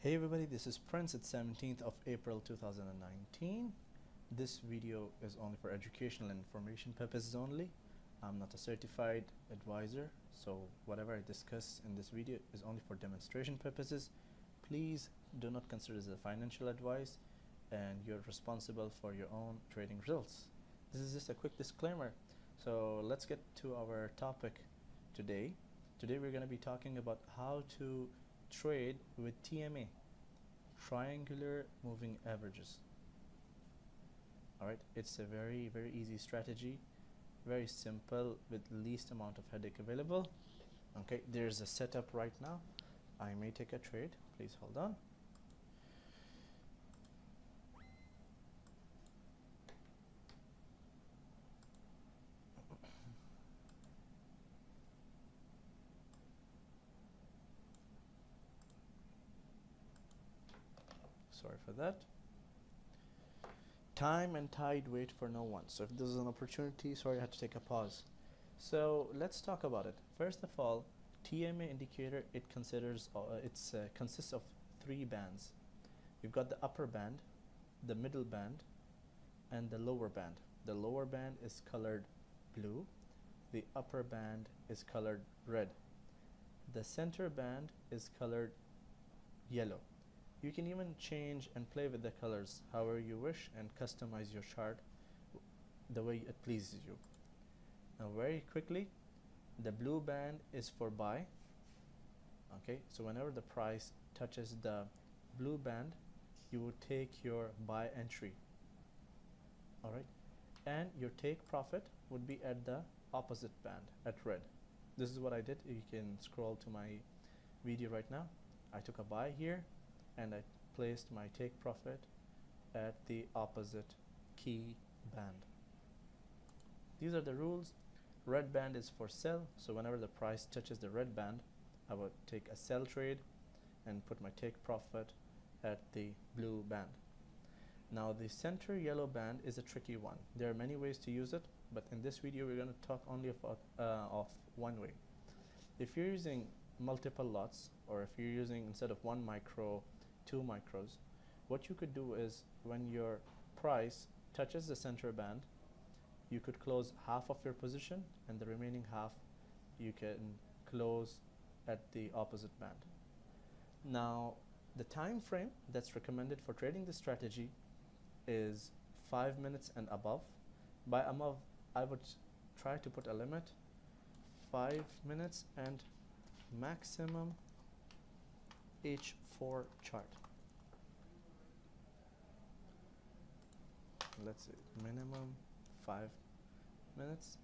Hey everybody, this is Prince. It's 17th of April 2019. This video is only for educational and information purposes only. I'm not a certified advisor, so whatever I discuss in this video is only for demonstration purposes. Please do not consider this a financial advice, and you're responsible for your own trading results. This is just a quick disclaimer. So let's get to our topic today. Today we're going to be talking about how to trade with TMA, triangular moving averages. Alright, it's a very easy strategy, very simple with least amount of headache available. Okay, there's a setup right now. I may take a trade, please hold on. Sorry for that. Time and tide wait for no one. So if this is an opportunity, sorry I had to take a pause. So let's talk about it. First of all, TMA indicator, it considers consists of three bands. You've got the upper band, the middle band, and the lower band. The lower band is colored blue. The upper band is colored red. The center band is colored yellow. You can even change and play with the colors however you wish and customize your chart the way it pleases you. Now very quickly, the blue band is for buy. Okay, so whenever the price touches the blue band, you will take your buy entry. Alright, and your take profit would be at the opposite band at red. This is what I did. You can scroll to my video right now. I took a buy here and I placed my take profit at the opposite key band. These are the rules. Red band is for sell, so whenever the price touches the red band, I would take a sell trade and put my take profit at the blue band. Now the center yellow band is a tricky one. There are many ways to use it, but in this video we're going to talk only of one way. If you're using multiple lots, or if you're using, instead of 1 micro, 2 micros, what you could do is when your price touches the center band, you could close half of your position and the remaining half you can close at the opposite band. Now the time frame that's recommended for trading this strategy is 5 minutes and above. By above, I would try to put a limit 5 minutes and maximum H4 chart. Let's see, minimum 5 minutes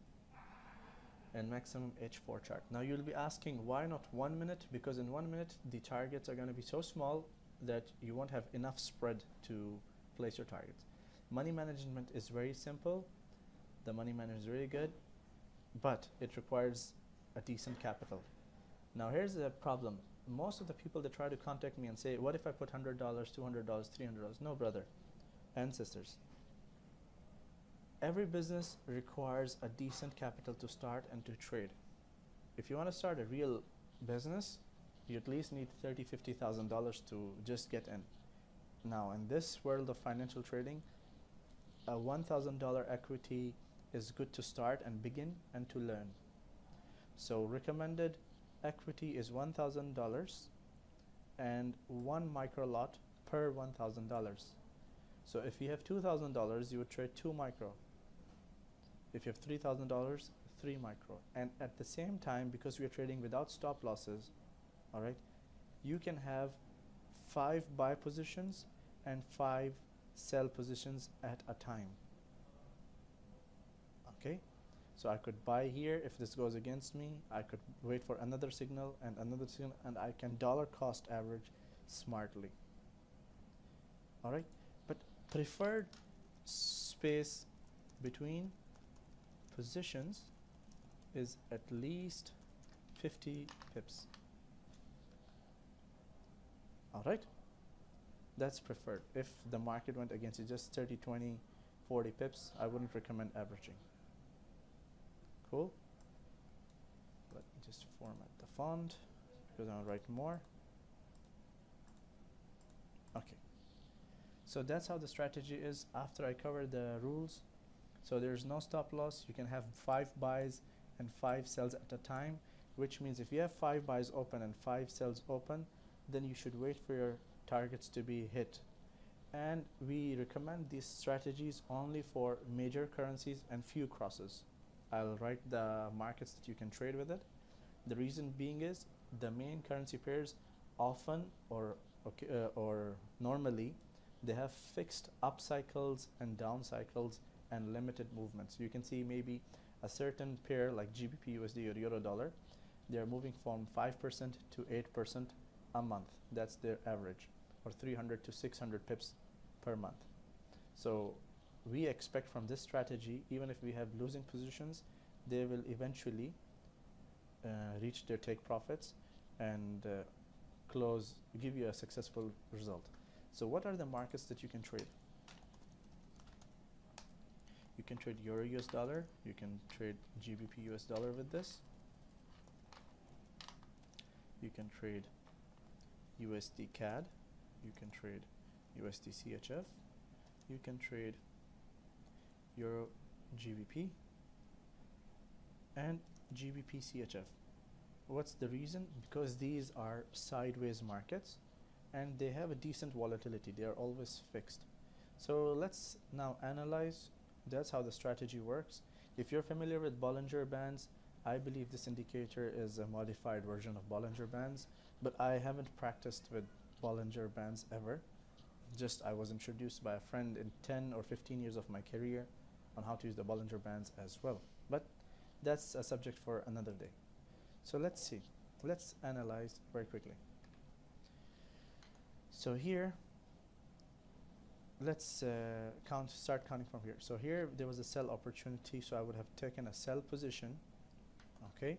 and maximum H4 chart. Now you'll be asking, why not 1 minute? Because in 1 minute the targets are going to be so small that you won't have enough spread to place your targets. Money management is very simple. The money manager is really good, but it requires a decent capital. Now here's the problem. Most of the people that try to contact me and say, what if I put $100, $200, $300? No, brother and sisters. Every business requires a decent capital to start and to trade. If you want to start a real business, you at least need $30,000, $50,000 to just get in. Now in this world of financial trading, a $1,000 equity is good to start and begin and to learn. So recommended equity is $1,000 and 1 micro lot per $1,000. So if you have $2,000, you would trade 2 micro. If you have $3,000, 3 micro. And at the same time, because we are trading without stop losses, all right, you can have 5 buy positions and 5 sell positions at a time. Okay, so I could buy here. If this goes against me, I could wait for another signal and another signal, and I can dollar cost average smartly. All right, but preferred space between positions is at least 50 pips. All right, that's preferred. If the market went against you just 30, 20, 40 pips, I wouldn't recommend averaging. Cool. Let me just format the font because I'll write more. So that's how the strategy is after I cover the rules. So there's no stop loss. You can have 5 buys and 5 sells at a time, which means if you have 5 buys open and 5 sells open, then you should wait for your targets to be hit. And we recommend these strategies only for major currencies and few crosses. I'll write the markets that you can trade with it. The reason being is the main currency pairs often or normally they have fixed up cycles and down cycles and limited movements. You can see maybe a certain pair like GBP USD or Euro dollar, they're moving from 5% to 8% a month. That's their average, or 300 to 600 pips per month. So we expect from this strategy, even if we have losing positions, they will eventually reach their take profits and give you a successful result. So what are the markets that you can trade? You can trade Euro US dollar, you can trade GBP US dollar with this, you can trade USD CAD, you can trade USD CHF, you can trade Euro GBP and GBP CHF. What's the reason? Because these are sideways markets and they have a decent volatility. They are always fixed. So let's now analyze. That's how the strategy works. If you're familiar with Bollinger Bands, I believe this indicator is a modified version of Bollinger Bands, but I haven't practiced with Bollinger Bands ever. Just I was introduced by a friend in 10 or 15 years of my career on how to use the Bollinger Bands as well. But that's a subject for another day. So let's see. Let's analyze very quickly. So here, let's start counting from here. So here there was a sell opportunity, so I would have taken a sell position, okay,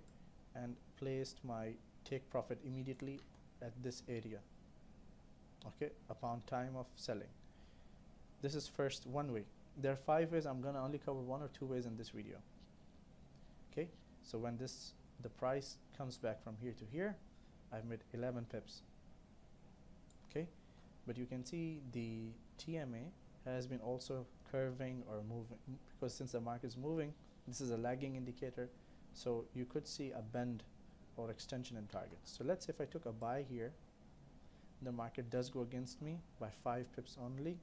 and placed my take profit immediately at this area, okay, upon time of selling. This is first one way. There are 5 ways. I'm gonna only cover 1 or 2 ways in this video. Okay, so when the price comes back from here to here, I've made 11 pips. Okay, but you can see the TMA has been also curving or moving, because since the market is moving, this is a lagging indicator, so you could see a bend or extension in targets. So let's say if I took a buy here, the market does go against me by 5 pips only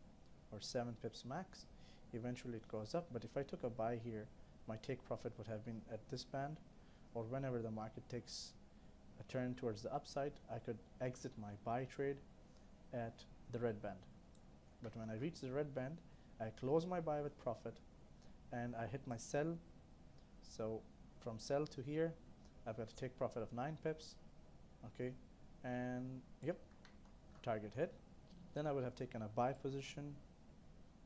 or 7 pips max. Eventually it goes up, but if I took a buy here, my take profit would have been at this band, or whenever the market takes a turn towards the upside, I could exit my buy trade at the red band. But when I reach the red band, I close my buy with profit and I hit my sell. So from sell to here, I've got to take profit of 9 pips, okay, and yep, target hit. Then I would have taken a buy position,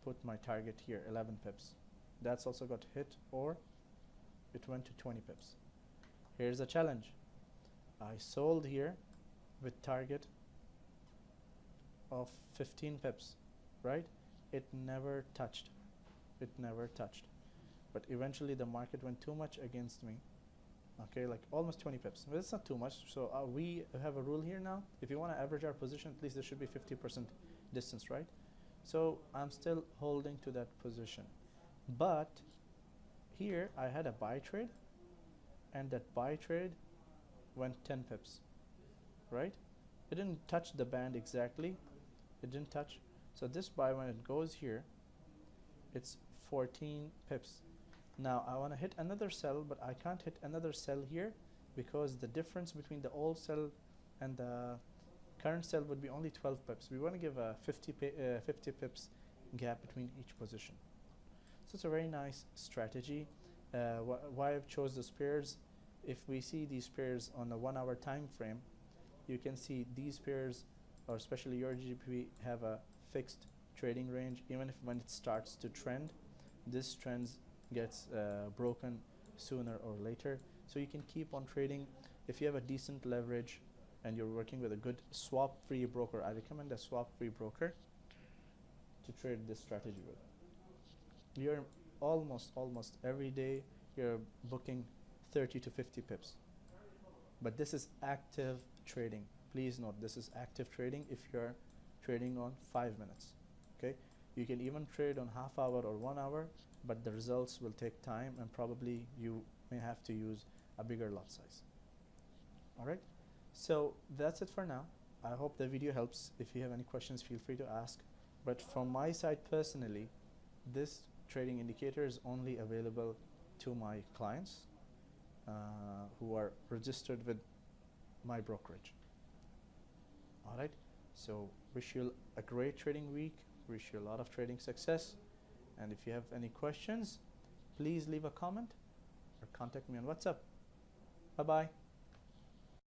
put my target here, 11 pips. That's also got hit, or it went to 20 pips. Here's a challenge. I sold here with target of 15 pips, right? It never touched. It never touched. But eventually the market went too much against me. Okay, like almost 20 pips. But it's not too much. So we have a rule here now. If you want to average our position, at least there should be 50% distance, right? So I'm still holding to that position. But here I had a buy trade, and that buy trade went 10 pips, right? It didn't touch the band exactly. It didn't touch. So this buy, when it goes here, it's 14 pips. Now I want to hit another sell, but I can't hit another sell here because the difference between the old sell and the current sell would be only 12 pips. We want to give a 50 pips gap between each position. So it's a very nice strategy. Why I've chose those pairs, if we see these pairs on a 1 hour time frame, you can see these pairs, or especially your GBP, have a fixed trading range. Even if when it starts to trend, this trend gets broken sooner or later. So you can keep on trading. If you have a decent leverage and you're working with a good swap-free broker, I recommend a swap-free broker to trade this strategy with. You're almost every day you're booking 30 to 50 pips. But this is active trading. Please note, this is active trading if you're trading on 5 minutes. Okay, you can even trade on half hour or 1 hour, but the results will take time and probably you may have to use a bigger lot size. All right, so that's it for now. I hope the video helps. If you have any questions, feel free to ask. But from my side personally, this trading indicator is only available to my clients who are registered with my brokerage. All right, so wish you a great trading week, wish you a lot of trading success, and if you have any questions, please leave a comment or contact me on WhatsApp. Bye bye.